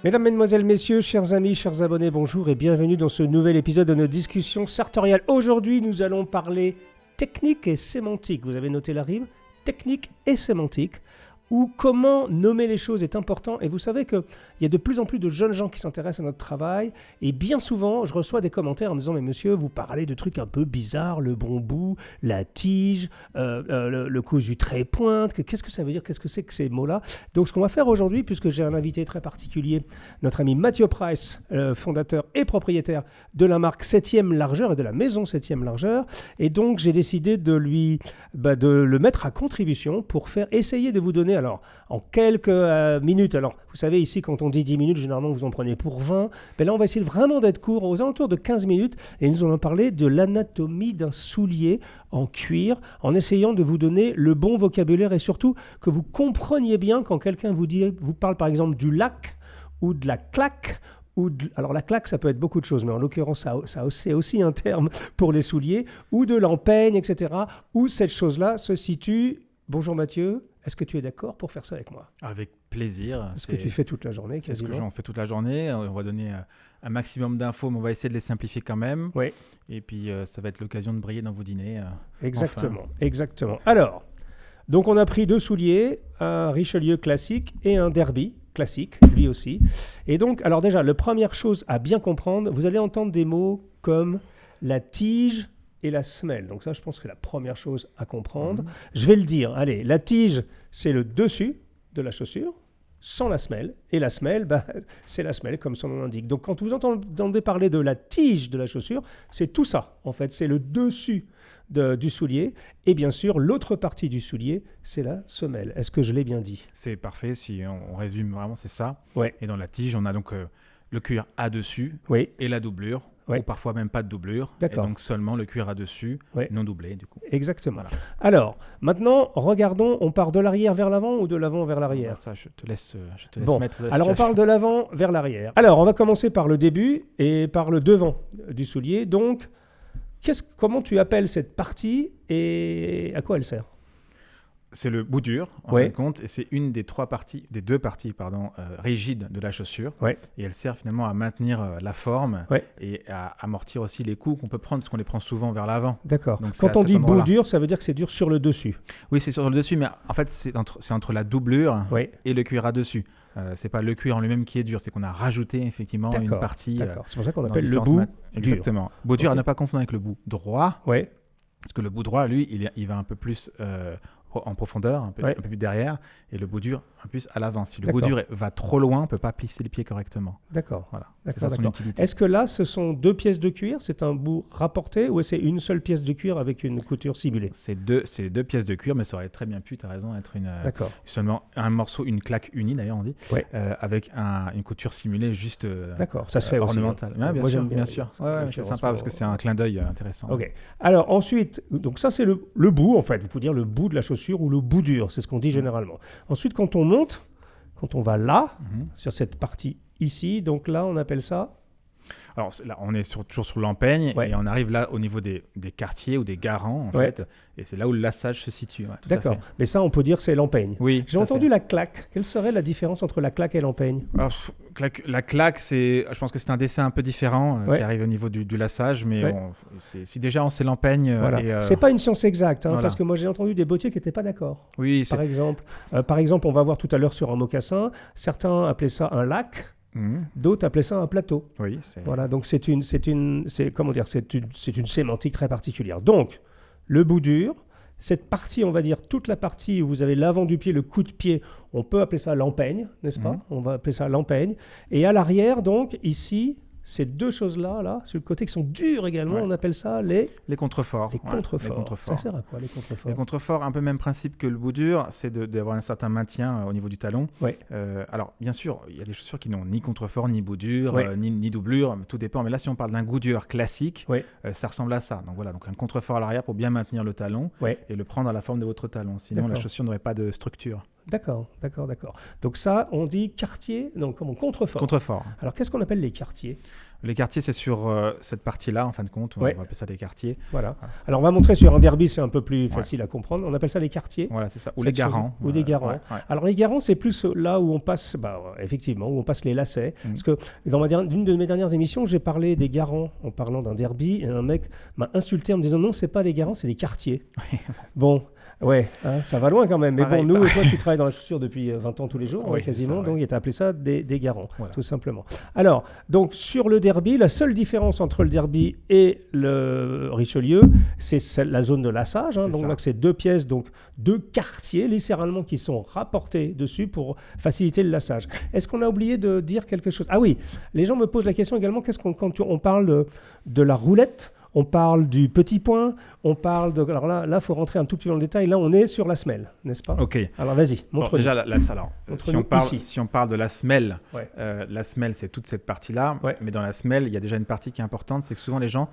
Mesdames, Mesdemoiselles, Messieurs, chers amis, chers abonnés, bonjour et bienvenue dans ce nouvel épisode de nos discussions sartoriales. Aujourd'hui, nous allons parler technique et sémantique. Vous avez noté la rime ? Technique et sémantique, ou comment nommer les choses est important. Et vous savez qu'il y a de plus en plus de jeunes gens qui s'intéressent à notre travail. Et bien souvent, je reçois des commentaires en me disant « Mais monsieur, vous parlez de trucs un peu bizarres, le bon bout, la tige, le cousu trait-pointe. Qu'est-ce que ça veut dire ? Qu'est-ce que c'est que ces mots-là » Donc, ce qu'on va faire aujourd'hui, puisque j'ai un invité très particulier, notre ami Mathieu Price, fondateur et propriétaire de la marque 7e Largeur et de la maison 7e Largeur. Et donc, j'ai décidé de le mettre à contribution pour essayer de vous donner, alors, en quelques minutes, alors, vous savez, ici, quand on dit 10 minutes, généralement, vous en prenez pour 20. Mais là, on va essayer vraiment d'être court, aux alentours de 15 minutes, et nous allons parler de l'anatomie d'un soulier en cuir, en essayant de vous donner le bon vocabulaire et surtout que vous compreniez bien quand quelqu'un vous parle, par exemple, du lac ou de la claque. Alors la claque, ça peut être beaucoup de choses, mais en l'occurrence, c'est aussi un terme pour les souliers, ou de l'empeigne, etc., où cette chose-là se situe. Bonjour Mathieu, est-ce que tu es d'accord pour faire ça avec moi ? Avec plaisir. C'est ce que tu fais toute la journée, C'est ce quasiment. que j'en fais toute la journée. On va donner un maximum d'infos, mais on va essayer de les simplifier quand même. Oui. Et puis, ça va être l'occasion de briller dans vos dîners. Exactement, enfin. exactement. Alors, donc on a pris 2 souliers, un Richelieu classique et un Derby classique, lui aussi. Et donc, alors déjà, la première chose à bien comprendre, vous allez entendre des mots comme la tige et la semelle. Donc ça, je pense que la première chose à comprendre. Je vais le dire. Allez, la tige, c'est le dessus de la chaussure, sans la semelle. Et la semelle, c'est la semelle, comme son nom l'indique. Donc quand vous entendez parler de la tige de la chaussure, c'est tout ça, en fait. C'est le dessus du soulier. Et bien sûr, l'autre partie du soulier, c'est la semelle. Est-ce que je l'ai bien dit ? C'est parfait. Si on résume vraiment, c'est ça. Ouais. Et dans la tige, on a donc le cuir à dessus et la doublure. Oui. Ou parfois même pas de doublure. D'accord. Et donc seulement le cuir à dessus, non doublé du coup. Exactement. Voilà. Alors, maintenant, regardons, on part de l'arrière vers l'avant ou de l'avant vers l'arrière ? Ça, je te laisse Bon, mettre la alors on situation. parle de l'avant vers l'arrière. Alors, on va commencer par le début et par le devant du soulier. Donc, comment tu appelles cette partie et à quoi elle sert ? C'est le bout dur, en fin de compte, et c'est une des deux parties rigides de la chaussure. Ouais. Et elle sert finalement à maintenir la forme et à amortir aussi les coups qu'on peut prendre, parce qu'on les prend souvent vers l'avant. D'accord. Donc, quand on dit bout dur, ça veut dire que c'est dur sur le dessus. Oui, c'est sur le dessus, mais en fait, c'est entre la doublure et le cuir à dessus. C'est pas le cuir en lui-même qui est dur, c'est qu'on a rajouté effectivement une partie. D'accord. C'est pour ça qu'on appelle le bout dur. Exactement. Bout dur à ne pas confondre avec le bout droit. Oui. Parce que le bout droit, lui, il va un peu plus en profondeur, un peu plus derrière, et le bout dur un peu plus à l'avant. Si le bout dur va trop loin, on ne peut pas plisser les pieds correctement. D'accord. Voilà. D'accord, c'est ça son utilité. Est-ce que là, ce sont 2 pièces de cuir ? C'est un bout rapporté ou c'est une seule pièce de cuir avec une couture simulée ? C'est deux pièces de cuir, mais ça aurait très bien pu, tu as raison, être seulement un morceau, une claque unie d'ailleurs on dit, avec une couture simulée juste d'accord, ça se fait ornementale. Aussi, hein. Bien Moi, sûr, j'aime bien sûr. C'est sympa parce que c'est un clin d'œil intéressant. Ok. Alors ensuite, donc ça c'est le bout en fait. Vous pouvez dire le bout de la chaussure ou le bout dur, c'est ce qu'on dit généralement. Ensuite, quand on monte, quand on va là, sur cette partie ici, donc là on appelle ça. Alors là, on est toujours sur l'empeigne et on arrive là au niveau des quartiers ou des garants en fait, et c'est là où le lassage se situe. D'accord, mais ça on peut dire c'est l'empeigne. Oui. J'ai entendu la claque. Quelle serait la différence entre la claque et l'empeigne ? Alors, la claque, je pense que c'est un dessin un peu différent qui arrive au niveau du lassage, mais si déjà on sait l'empeigne. Voilà. C'est pas une science exacte, parce que moi j'ai entendu des bottiers qui n'étaient pas d'accord. Oui. Par exemple, on va voir tout à l'heure sur un mocassin, certains appelaient ça un lac. D'autres appelaient ça un plateau. Oui, voilà, donc c'est une sémantique très particulière. Donc, le bout dur, cette partie, on va dire toute la partie où vous avez l'avant du pied, le coup de pied, on peut appeler ça l'empeigne, n'est-ce pas ? On va appeler ça l'empeigne. Et à l'arrière, donc, ici, ces 2 choses-là, là, sur le côté, qui sont dures également, on appelle ça les contreforts. Les contreforts. Ça sert à quoi, les contreforts ? Les contreforts, un peu même principe que le bout dur, c'est d'avoir un certain maintien au niveau du talon. Alors, bien sûr, il y a des chaussures qui n'ont ni contrefort, ni bout dur, ni doublure, tout dépend. Mais là, si on parle d'un bout dur classique, ça ressemble à ça. Donc voilà, donc un contrefort à l'arrière pour bien maintenir le talon et le prendre à la forme de votre talon. Sinon, la chaussure n'aurait pas de structure. D'accord. Donc ça, on dit quartier, donc comment, contrefort. Contrefort. Alors, qu'est-ce qu'on appelle les quartiers ? Les quartiers, c'est sur cette partie-là, en fin de compte. On va appeler ça les quartiers. Voilà. Alors, on va montrer sur un derby, c'est un peu plus facile à comprendre. On appelle ça les quartiers. Voilà, c'est ça. Ou les garants. Ou des garants. Ouais. Alors, les garants, c'est plus là où on passe, effectivement, où on passe les lacets. Parce que dans d'une de mes dernières émissions, j'ai parlé des garants en parlant d'un derby. Et un mec m'a insulté en me disant non, c'est pas les garants, c'est les quartiers. Bon. Ouais, ça va loin quand même. Mais pareil, bon, nous et toi, tu travailles dans la chaussure depuis 20 ans tous les jours, quasiment. Ça, donc, tu as appelé ça des garants, tout simplement. Alors, donc, sur le derby, la seule différence entre le derby et le Richelieu, c'est la zone de lassage. Donc, là, c'est 2 pièces, donc 2 quartiers, littéralement, qui sont rapportés dessus pour faciliter le lassage. Est-ce qu'on a oublié de dire quelque chose ? Ah oui, les gens me posent la question également, quand on parle de la roulette, on parle du petit point, on parle de... Alors là, il faut rentrer un tout petit peu dans le détail. Là, on est sur la semelle, n'est-ce pas ? Ok. Alors, vas-y, montre-nous. Déjà, si on parle de la semelle, la semelle, c'est toute cette partie-là. Ouais. Mais dans la semelle, il y a déjà une partie qui est importante, c'est que souvent, les gens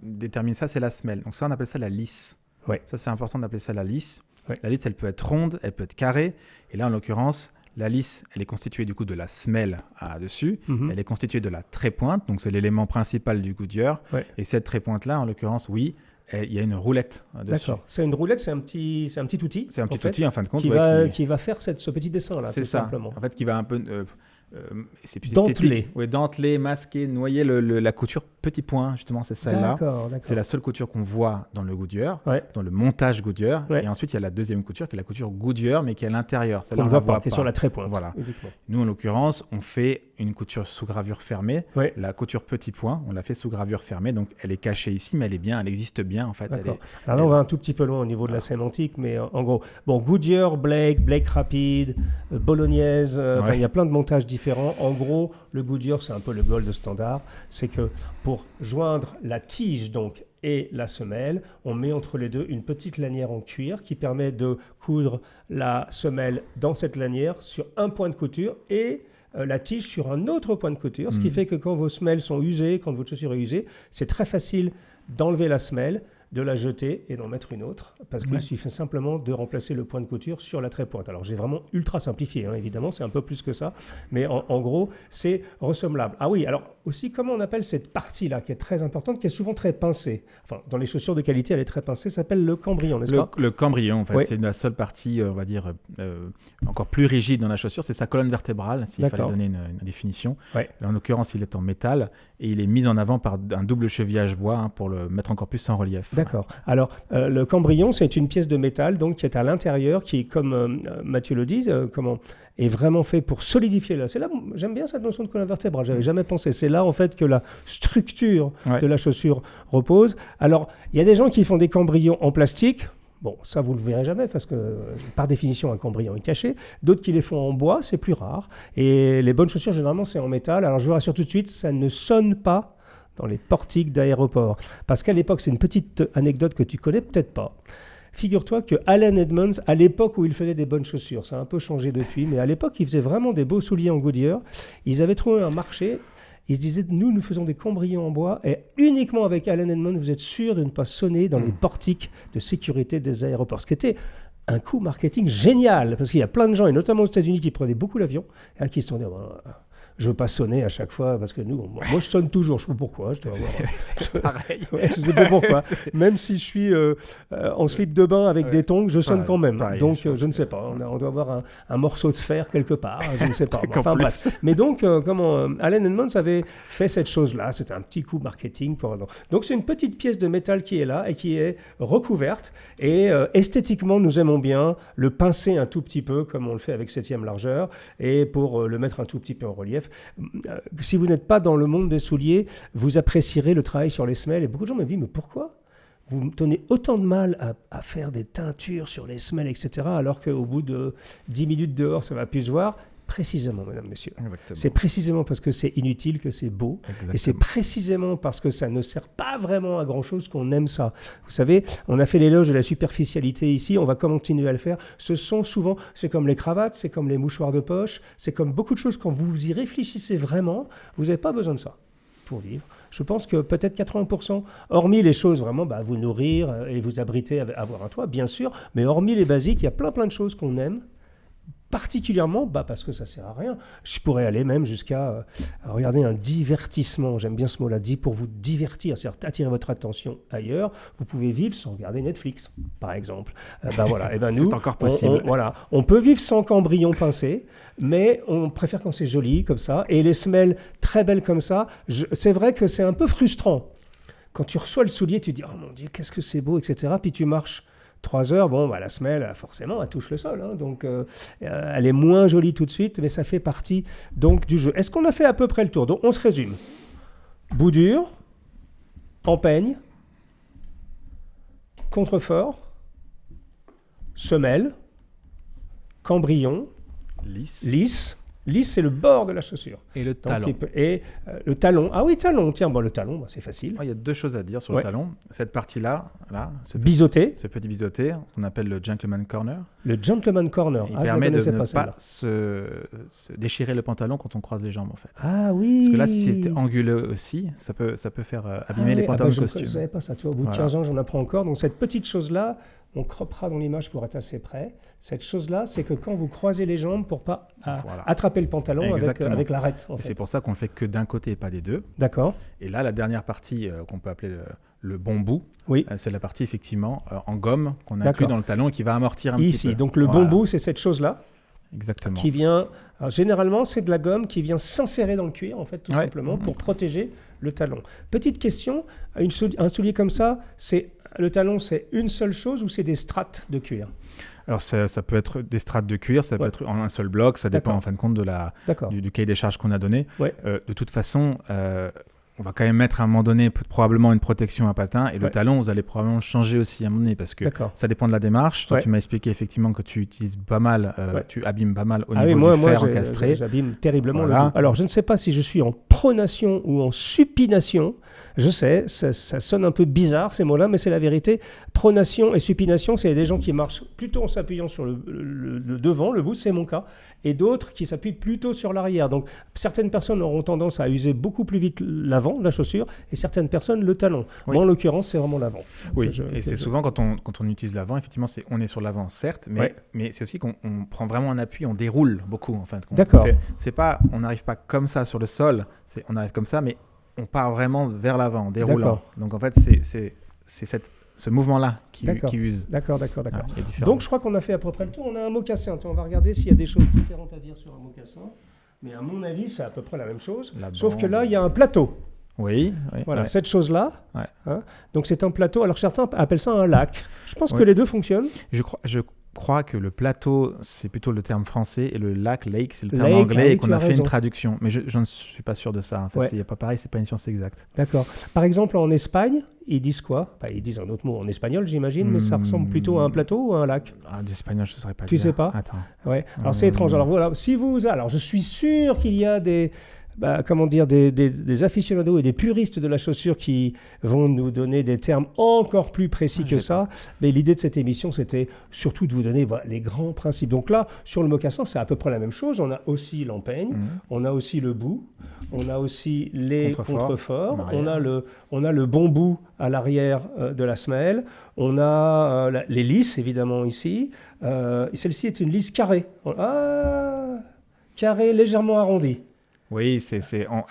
déterminent ça, c'est la semelle. Donc ça, on appelle ça la lisse. Ouais. Ça, c'est important d'appeler ça la lisse. Ouais. La lisse, elle peut être ronde, elle peut être carrée. Et là, en l'occurrence... La lisse, elle est constituée du coup de la semelle dessus. Mm-hmm. Elle est constituée de la trépointe, donc c'est l'élément principal du goodyear. Ouais. Et cette trépointe-là, en l'occurrence, il y a une roulette dessus. D'accord. C'est une roulette, c'est un petit outil. C'est un petit outil, en fin de compte. Qui va faire ce petit dessin-là, c'est tout ça. Simplement. En fait, qui va un peu... c'est plus esthétique. Oui, denteler, masquer, noyer la couture. Petit point, justement, c'est celle-là. D'accord. C'est la seule couture qu'on voit dans le goodyear, dans le montage goodyear. Ouais. Et ensuite, il y a la deuxième couture, qui est la couture goodyear, mais qui est à l'intérieur. Celle-là, on ne voit pas, qui est sur la trépointe. Voilà. Nous, en l'occurrence, on fait une couture sous gravure fermée. Ouais. La couture petit point, on l'a fait sous gravure fermée. Donc, elle est cachée ici, mais elle existe bien, en fait. Alors là, on va un tout petit peu loin au niveau de la sémantique, mais en gros, Goodyear, Blake Rapide, Bolognaise, il y a plein de montages différents. En gros, le Goodyear, c'est un peu le gold standard. C'est que pour joindre la tige donc, et la semelle, on met entre les deux une petite lanière en cuir qui permet de coudre la semelle dans cette lanière sur un point de couture et la tige sur un autre point de couture. Ce qui fait que quand vos semelles sont usées, quand votre chaussure est usée, c'est très facile d'enlever la semelle, de la jeter et d'en mettre une autre, parce qu'il suffit simplement de remplacer le point de couture sur la trépointe. Alors j'ai vraiment ultra simplifié, évidemment, c'est un peu plus que ça, mais en gros, c'est ressemblable. Ah oui, alors aussi, comment on appelle cette partie-là, qui est très importante, qui est souvent très pincée. Enfin, dans les chaussures de qualité, elle est très pincée, ça s'appelle le cambrion, n'est-ce pas ? Le cambrion, en fait, c'est la seule partie, on va dire, encore plus rigide dans la chaussure, c'est sa colonne vertébrale, s'il fallait donner une définition. Ouais. Là, en l'occurrence, il est en métal, et il est mis en avant par un double chevillage bois pour le mettre encore plus en relief. D'accord. Alors, le cambrion, c'est une pièce de métal donc, qui est à l'intérieur, qui, comme Mathieu le dit, est vraiment fait pour solidifier. C'est là, j'aime bien cette notion de colonne vertébrale, je n'avais jamais pensé. C'est là, en fait, que la structure de la chaussure repose. Alors, il y a des gens qui font des cambrions en plastique. Bon, ça, vous ne le verrez jamais parce que, par définition, un cambrion est caché. D'autres qui les font en bois, c'est plus rare. Et les bonnes chaussures, généralement, c'est en métal. Alors, je vous rassure tout de suite, ça ne sonne pas dans les portiques d'aéroport. Parce qu'à l'époque, c'est une petite anecdote que tu connais peut-être pas. Figure-toi que Allen Edmonds, à l'époque où il faisait des bonnes chaussures, ça a un peu changé depuis, mais à l'époque, il faisait vraiment des beaux souliers en Goodyear. Ils avaient trouvé un marché. Ils se disaient, nous faisons des cambrions en bois et uniquement avec Allen Edmonds, vous êtes sûr de ne pas sonner dans les portiques de sécurité des aéroports. Ce qui était un coup marketing génial, parce qu'il y a plein de gens, et notamment aux États-Unis, qui prenaient beaucoup l'avion, et qui se sont dit, je ne veux pas sonner à chaque fois, parce que moi je sonne toujours, je ne sais pas pourquoi. C'est pareil. Je ne sais pas pourquoi. Même si je suis en slip de bain avec des tongs, je sonne quand même. Pareil, donc je ne sais pas, on doit avoir un morceau de fer quelque part, je ne sais pas. Enfin bref. Mais donc, Allen Edmonds avait fait cette chose-là, c'était un petit coup marketing. Donc c'est une petite pièce de métal qui est là et qui est recouverte. Et esthétiquement, nous aimons bien le pincer un tout petit peu, comme on le fait avec 7e largeur, et pour le mettre un tout petit peu en relief. Si vous n'êtes pas dans le monde des souliers, vous apprécierez le travail sur les semelles. Et beaucoup de gens me disent, mais pourquoi vous donnez autant de mal à faire des teintures sur les semelles, etc., alors qu'au bout de 10 minutes dehors, ça va plus se voir? Précisément, mesdames, messieurs. Exactement. C'est précisément parce que c'est inutile que c'est beau. Exactement. Et c'est précisément parce que ça ne sert pas vraiment à grand-chose qu'on aime ça. Vous savez, on a fait l'éloge de la superficialité ici, on va continuer à le faire. Ce sont souvent, c'est comme les cravates, c'est comme les mouchoirs de poche, c'est comme beaucoup de choses, quand vous y réfléchissez vraiment, vous n'avez pas besoin de ça pour vivre. Je pense que peut-être 80%, hormis les choses vraiment, vous nourrir et vous abriter, avoir un toit, bien sûr, mais hormis les basiques, il y a plein de choses qu'on aime particulièrement, parce que ça sert à rien. Je pourrais aller même jusqu'à regarder un divertissement. J'aime bien ce mot-là, dit pour vous divertir, c'est-à-dire attirer votre attention ailleurs. Vous pouvez vivre sans regarder Netflix, par exemple. Voilà. Nous, c'est encore possible. On peut vivre sans cambrion pincé, mais on préfère quand c'est joli comme ça. Et les semelles très belles comme ça, c'est vrai que c'est un peu frustrant. Quand tu reçois le soulier, tu te dis « Oh mon Dieu, qu'est-ce que c'est beau », etc. Puis tu marches 3 heures, la semelle, forcément, elle touche le sol. Donc, elle est moins jolie tout de suite, mais ça fait partie donc, du jeu. Est-ce qu'on a fait à peu près le tour ? Donc, on se résume. Bout dur, empeigne, contrefort, semelle, cambrion, lisse. Lisse, c'est le bord de la chaussure. Et le talon. Le talon. Ah oui, talon. Tiens, le talon, c'est facile. Il y a 2 choses à dire sur le talon. Cette partie-là, ce petit biseauté, qu'on appelle le gentleman corner. Le gentleman corner. Il permet de ne pas se déchirer le pantalon quand on croise les jambes, en fait. Ah oui. Parce que là, si c'est anguleux aussi, ça peut faire abîmer les pantalons de costume. Je ne savais pas ça. Tu vois, au bout de 15 ans, j'en apprends encore. Donc, cette petite chose-là, on croppera dans l'image pour être assez près. Cette chose-là, c'est que quand vous croisez les jambes pour ne pas attraper le pantalon avec l'arête. Et c'est pour ça qu'on ne le fait que d'un côté et pas des deux. D'accord. Et là, la dernière partie qu'on peut appeler le bon bout, c'est la partie effectivement en gomme qu'on inclut dans le talon et qui va amortir un petit peu. Donc le bon bout, c'est cette chose-là. Exactement. Qui vient, généralement, c'est de la gomme qui vient s'insérer dans le cuir, en fait, tout simplement, pour protéger le talon. Petite question, un soulier comme ça, le talon, c'est une seule chose ou c'est des strates de cuir ? Alors, ça peut être des strates de cuir, ça peut être en un seul bloc, ça dépend en fin de compte du cahier des charges qu'on a donné. De toute façon, on va quand même mettre à un moment donné probablement une protection à patins et le talon, vous allez probablement le changer aussi à un moment donné parce que ça dépend de la démarche. Toi, tu m'as expliqué effectivement que tu utilises pas mal, tu abîmes pas mal au niveau du fer encastré. J'abîme terriblement le bout. Alors, je ne sais pas si je suis en pronation ou en supination. Je sais, ça sonne un peu bizarre ces mots-là, mais c'est la vérité. Pronation et supination, c'est des gens qui marchent plutôt en s'appuyant sur le devant, le bout, c'est mon cas, et d'autres qui s'appuient plutôt sur l'arrière. Donc, certaines personnes auront tendance à user beaucoup plus vite l'avant de la chaussure et certaines personnes le talon. Moi, en l'occurrence, c'est vraiment l'avant. C'est souvent quand on utilise l'avant, effectivement, on est sur l'avant, certes, mais c'est aussi qu'on prend vraiment un appui, on déroule beaucoup, en fin de compte. D'accord. On n'arrive pas comme ça sur le sol, on arrive comme ça, mais on part vraiment vers l'avant, en déroulant. D'accord. Donc en fait, c'est ce mouvement-là qui use. D'accord. Donc je crois qu'on a fait à peu près le tour. On a un mocassin. On va regarder s'il y a des choses différentes à dire sur un mocassin. Mais à mon avis, c'est à peu près la même chose. Sauf que là, il y a un plateau. Oui. Voilà, cette chose-là. Donc c'est un plateau. Alors certains appellent ça un lac. Je pense que les deux fonctionnent. Je crois que le plateau, c'est plutôt le terme français et le lake, c'est le terme anglais et qu'on a fait une traduction. Mais je ne suis pas sûr de ça. En fait, c'est pas pareil, c'est pas une science exacte. D'accord. Par exemple, en Espagne, ils disent quoi ? Ils disent un autre mot en espagnol, j'imagine, mais ça ressemble plutôt à un plateau ou à un lac ? D'espagnol, je ne saurais pas dire. Tu sais pas ? Attends. Ouais. Alors c'est étrange. Alors voilà, alors je suis sûr qu'il y a des aficionados et des puristes de la chaussure qui vont nous donner des termes encore plus précis que ça. Mais l'idée de cette émission, c'était surtout de vous donner les grands principes. Donc là, sur le mocassin, c'est à peu près la même chose. On a aussi l'empeigne, on a aussi le bout, on a aussi les contreforts, on a le bon bout à l'arrière de la semelle, on a les lisses, évidemment, ici. Celle-ci est une lisse carrée. Carrée, légèrement arrondie. Oui,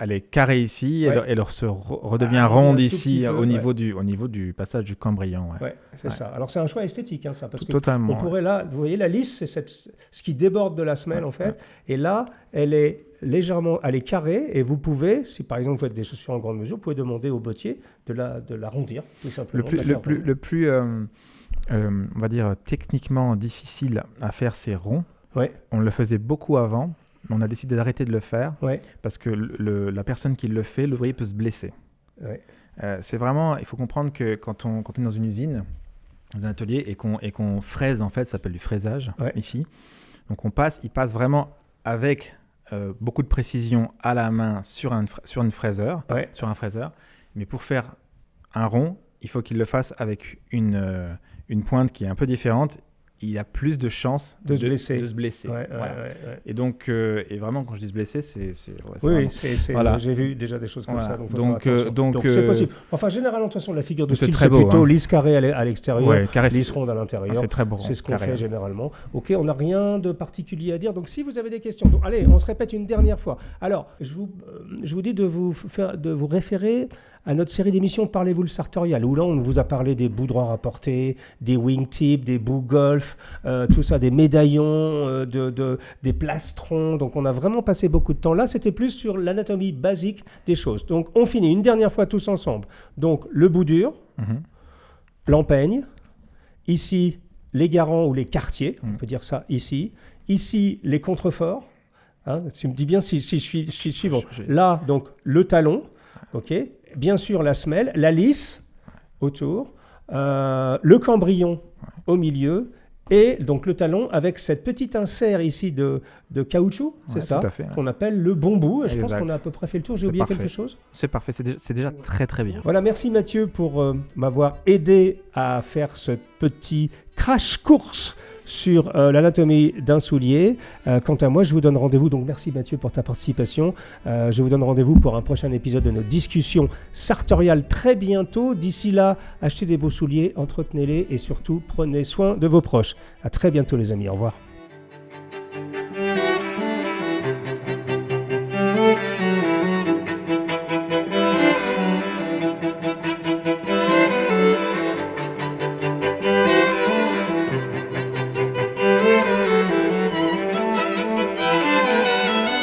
elle est carrée ici, elle se redevient ronde ici au niveau du passage du cambrion. C'est ça. Alors c'est un choix esthétique, ça, parce totalement. On pourrait là, vous voyez, la lisse, c'est ce qui déborde de la semelle en fait, et là, elle est carrée, et vous pouvez, si par exemple vous faites des chaussures en grande mesure, vous pouvez demander au bottier de l'arrondir, tout simplement. Le plus on va dire techniquement difficile à faire, c'est rond. On le faisait beaucoup avant. On a décidé d'arrêter de le faire parce que la personne qui le fait, l'ouvrier peut se blesser. C'est vraiment, il faut comprendre que quand on est dans une usine, dans un atelier et qu'on fraise, en fait, ça s'appelle du fraisage ici. Donc il passe vraiment avec beaucoup de précision à la main sur un fraiseur. Mais pour faire un rond, il faut qu'il le fasse avec une pointe qui est un peu différente. il a plus de chances de se blesser. Ouais, voilà. Et donc, et vraiment, quand je dis se blesser, c'est voilà. J'ai vu déjà des choses comme ça. Donc c'est possible. Enfin, généralement, de toute façon, la figure de style, c'est plutôt lisse carré à l'extérieur, lisse ronde à l'intérieur. C'est très beau. C'est ce qu'on fait généralement. Ok, on n'a rien de particulier à dire. Donc, si vous avez des questions, donc, allez, on se répète une dernière fois. Alors, je vous dis de vous référer à notre série d'émissions Parlez-vous le sartorial, où là on vous a parlé des bouts droits rapportés, des wingtips, des bouts golf, tout ça, des médaillons, des plastrons. Donc on a vraiment passé beaucoup de temps. Là, c'était plus sur l'anatomie basique des choses. Donc on finit une dernière fois tous ensemble. Donc le bout dur, l'empeigne, ici les garants ou les quartiers, on peut dire ça ici. Ici les contreforts. Hein, tu me dis bien si je suis bon. Là, donc le talon, ok. Bien sûr, la semelle, la lisse autour, le cambrion au milieu et donc le talon avec cette petite insert ici de caoutchouc, c'est ça, qu'on appelle le bon bout. Je pense qu'on a à peu près fait le tour. J'ai oublié quelque chose ? C'est parfait, c'est déjà très très bien. Voilà, merci Mathieu pour m'avoir aidé à faire ce petit crash course sur l'anatomie d'un soulier. Quant à moi, je vous donne rendez-vous. Donc, merci Mathieu pour ta participation. Je vous donne rendez-vous pour un prochain épisode de notre discussion sartoriale très bientôt. D'ici là, achetez des beaux souliers, entretenez-les et surtout, prenez soin de vos proches. À très bientôt les amis. Au revoir.